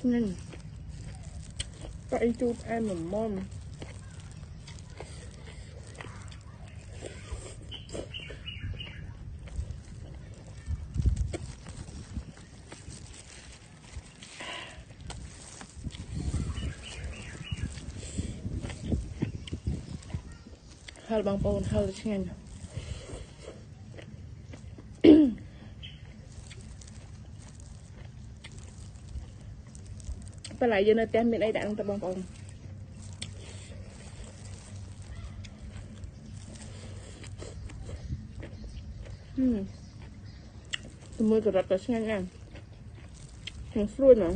nên phải chụp em một món hal bang pon hal chen phải lại giờ nơi tem bên đây đã ăn tập bang pon mùi cà rốt chen nha hàng xuôi nữa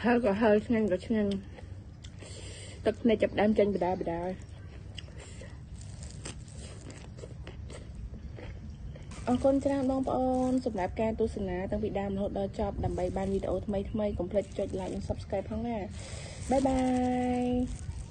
hơi có hơi chenទឹកnàyចាប់ដើមចេញបដាអរគុណច្រើនបងប្អូនសម្រាប់ការទស្សនាតាំងពីដើមរហូតដល់ចប់ដើម្បីបានវីដេអូថ្មីកុំភ្លេចចុច like និង subscribe ផងណាបាយបាយ